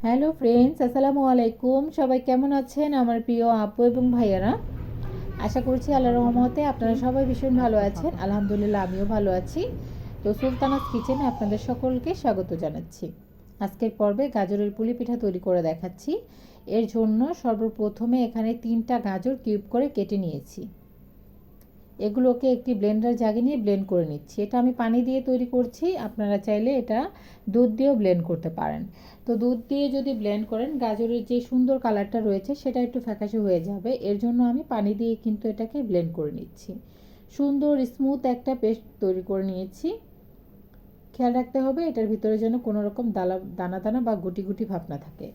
Hello friends, আসসালামু আলাইকুম। সবাই কেমন আছেন আমার প্রিয় আপু এবং ভাইয়ারা? আশা করছি আল্লাহর রহমতে আপনারা সবাই ভীষণ ভালো আছেন। আলহামদুলিল্লাহ, আমিও ভালো আছি। তো সুলতানাস কিচেনে আপনাদের সকলকে স্বাগত জানাচ্ছি। আজকের পর্বে গাজরের পুলি পিঠা তৈরি করে দেখাচ্ছি। এর জন্য সর্বপ্রথমে এখানে 3টা গাজর কিউব করে কেটে নিয়েছি। এগুলোকে একটি ব্লেন্ডার জাগে নিয়ে ব্লেন্ড করে নিচ্ছি। এটা আমি পানি দিয়ে তৈরি করছি, আপনারা চাইলে এটা দুধ দিয়েও ব্লেন্ড করতে পারেন। তো দুধ দিয়ে যদি ব্লেন্ড করেন গাজরের যে সুন্দর কালারটা রয়েছে সেটা একটু ফ্যাকাশে হয়ে যাবে, এর জন্য আমি পানি দিয়ে কিন্তু এটাকে ব্লেন্ড করে নিচ্ছি। সুন্দর স্মুথ একটা পেস্ট তৈরি করে নিয়েছি। খেয়াল রাখতে হবে এটার ভিতরে যেন কোনো রকম দানা দানা বা গুটি গুটি ভাব না থাকে।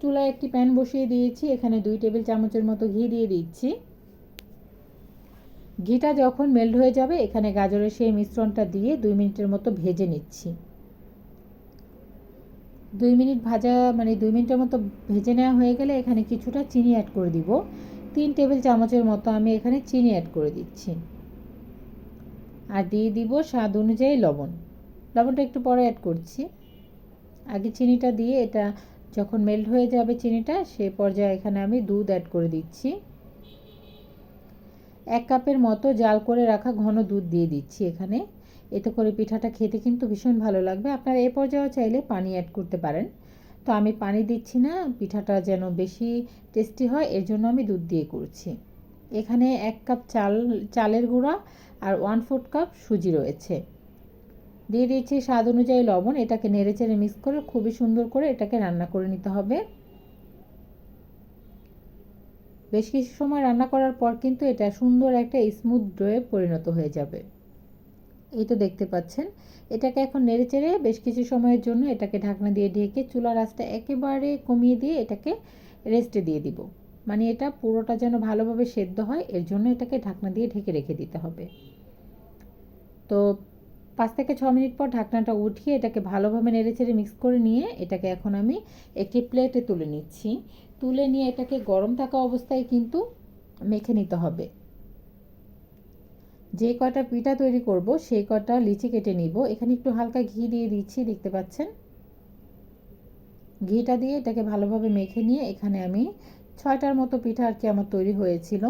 চুলায় একটি প্যান বসিয়ে দিয়েছি, এখানে 2 টেবিল চামচের মতো ঘি দিয়ে দিচ্ছি। ঘিটা যখন মেল্ট হয়ে যাবে এখানে গাজরের সেই মিশ্রণটা দিয়ে 2 মিনিটের মতো ভেজে নিচ্ছি। 2 মিনিট ভাজা 2 মিনিটের মতো ভেজে নেওয়া হয়ে গেলে এখানে কিছুটা চিনি অ্যাড করে দিব। 3 টেবিল চামচের মতো আমি এখানে চিনি অ্যাড করে দিচ্ছি। আর দিয়ে দিব স্বাদ অনুযায়ী লবণ। লবণটা একটু পরে অ্যাড করছি। আগে চিনিটা দিয়ে এটা যখন মেল্ট হয়ে যাবে চিনিটা, সেই পর্যায়ে এখানে আমি দুধ অ্যাড করে দিচ্ছি। 1 কাপের মতো জাল করে রাখা ঘন দুধ দিয়ে দিচ্ছি এখানে। এতে করে পিঠাটা খেতে কিন্তু ভীষণ ভালো লাগবে। আপনারা এই পর্যায়ে চাইলে পানি অ্যাড করতে পারেন। তো আমি পানি দিচ্ছি না, পিঠাটা যেন বেশি টেস্টি হয় এর জন্য আমি দুধ দিয়ে করছি। এখানে 1 কাপ চালের গুঁড়া আর 1/4 কাপ সুজি রয়েছে। দিয়ে দিচ্ছি স্বাদ অনুযায়ী লবণ। এটাকে নেড়েচেড়ে মিক্স করে খুবই সুন্দর করে এটাকে রান্না করে নিতে হবে। বেশ কিছু সময় রান্না করার পর কিন্তু এটা সুন্দর একটা স্মুথ ডোয়ে পরিণত হয়ে যাবে। এই তো দেখতে পাচ্ছেন। এটাকে এখন নেড়েচেড়ে বেশ কিছু সময়ের জন্য এটাকে ঢাকনা দিয়ে ঢেকে চুলার আঁচটা একেবারে কমিয়ে দিয়ে এটাকে রেস্টে দিয়ে দিব। এটা পুরোটা যেন ভালোভাবে সেদ্ধ হয় এর জন্য এটাকে ঢাকনা দিয়ে ঢেকে রেখে দিতে হবে। তো 5 থেকে 6 মিনিট পর ঢাকনাটা উঠিয়ে এটাকে ভালোভাবে নেড়েচেড়ে মিক্স করে নিয়ে এটাকে এখন আমি একটি প্লেটে তুলে নিচ্ছি। তুলে নিয়ে এটাকে গরম থাকা অবস্থায় কিন্তু মেখে নিতে হবে। যে কটা পিঠা তৈরি করব সেই কটা লিচি কেটে নিব। এখানে একটু হালকা ঘি দিয়ে দিচ্ছি, দেখতে পাচ্ছেন। ঘিটা দিয়ে এটাকে ভালোভাবে মেখে নিয়ে এখানে আমি 6টার মতো পিঠা আর কি আমার তৈরি হয়েছিল।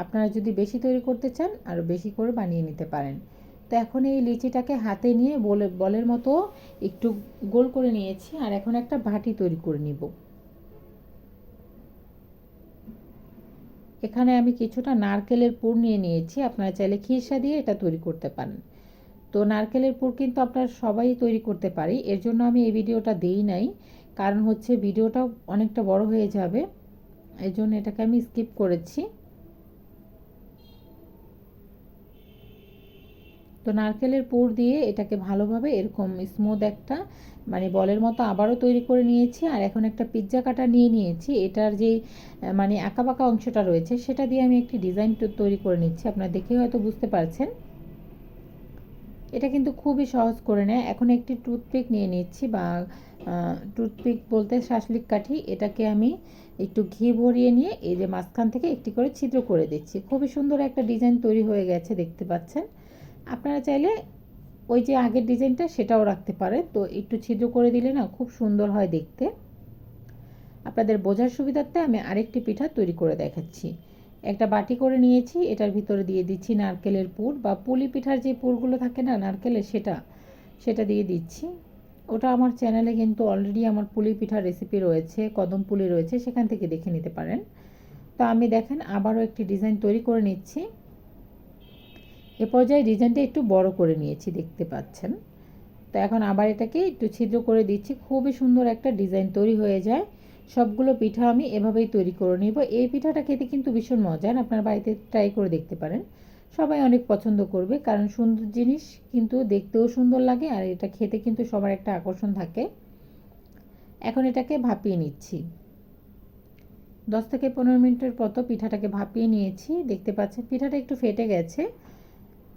আপনারা যদি বেশি তৈরি করতে চান আরও বেশি করে বানিয়ে নিতে পারেন। তো এখন এই লিচিটাকে হাতে নিয়ে বলের মতো একটু গোল করে নিয়েছি আর এখন একটা বাটি তৈরি করে নিব। এখানে আমি কিছুটা নারকেলের পুর নিয়ে নিয়েছি, আপনারা চাইলে খিরসা দিয়ে এটা তৈরি করতে পারেন। তো নারকেলের পুর কিন্তু আপনারা সবাই তৈরি করতে পারি, এর জন্য আমি এই ভিডিওটা দেই নাই, কারণ হচ্ছে ভিডিওটা অনেকটা বড় হয়ে যাবে, এর জন্য এটাকে আমি স্কিপ করেছি। তো নারকেলের পুর দিয়ে এটাকে ভালোভাবে এরকম স্মুথ একটা বলের মতো আবারও তৈরি করে নিয়েছি। আর এখন একটা পিৎজা কাটা নিয়ে নিয়েছি, এটার যে আঁকা বাঁকা অংশটা রয়েছে সেটা দিয়ে আমি একটি ডিজাইন তৈরি করে নিচ্ছি। আপনারা দেখে হয়তো বুঝতে পারছেন। এটা কিন্তু খুবই সহজ করে নেয়। এখন একটি টুথপিক নিয়ে নিচ্ছি, বা টুথপিক বলতে শাসলিক কাঠি। এটাকে আমি একটু ঘি ভরিয়ে নিয়ে এই যে মাঝখান থেকে একটি করে ছিদ্র করে দিচ্ছি। খুবই সুন্দর একটা ডিজাইন তৈরি হয়ে গেছে, দেখতে পাচ্ছেন। আপনারা চাইলে ওই যে আগের ডিজাইনটা সেটাও রাখতে পারেন। তো একটু ছিদ্র করে দিলে না খুব সুন্দর হয় দেখতে। আপনাদের বোঝার সুবিধার্থে আমি আরেকটি পিঠা তৈরি করে দেখাচ্ছি। একটা বাটি করে নিয়েছি, এটার ভিতরে দিয়ে দিচ্ছি নারকেলের পুর, বা পুলি পিঠার যে পুরগুলো থাকে না নারকেলের, সেটা দিয়ে দিচ্ছি। ওটা আমার চ্যানেলে কিন্তু অলরেডি আমার পুলি পিঠার রেসিপি রয়েছে, কদম পুলি রয়েছে, সেখান থেকে দেখে নিতে পারেন। তো আমি দেখেন আবারও একটি ডিজাইন তৈরি করে নিচ্ছি। এ পর্যায়ে ডিজাইনটা একটু বড় করে নিয়েছি, দেখতে পাচ্ছেন। তো এখন আবার এটাকে একটু ছিদ্র করে দিচ্ছি, খুবই সুন্দর একটা ডিজাইন তৈরি হয়ে যায়। সবগুলো পিঠা আমি এভাবেই তৈরি করে নিব। এই পিঠাটা খেতে কিন্তু ভীষণ মজার, আপনার বাড়িতে ট্রাই করে দেখতে পারেন। সবাই অনেক পছন্দ করবে, কারণ সুন্দর জিনিস কিন্তু দেখতেও সুন্দর লাগে আর এটা খেতে কিন্তু সবার একটা আকর্ষণ থাকে। এখন এটাকে ভাপিয়ে নিচ্ছি। 10 থেকে 15 মিনিটের মতো পিঠাটাকে ভাপিয়ে নিয়েছি, দেখতে পাচ্ছেন পিঠাটা একটু ফেটে গেছে।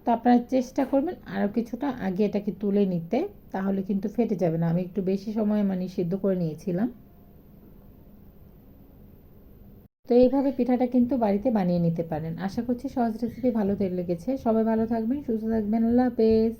তো আপনারা চেষ্টা করবেন আরও কিছুটা আগে এটাকে তুলে নিতে, তাহলে কিন্তু ফেটে যাবে না। আমি একটু বেশি সময় সিদ্ধ করে নিয়েছিলাম। তো এইভাবে পিঠাটা কিন্তু বাড়িতে বানিয়ে নিতে পারেন। আশা করছি সহজ রেসিপি ভালো লেগেছে। সবাই ভালো থাকবেন, সুস্থ থাকবেন। আল্লাহ হাফেজ।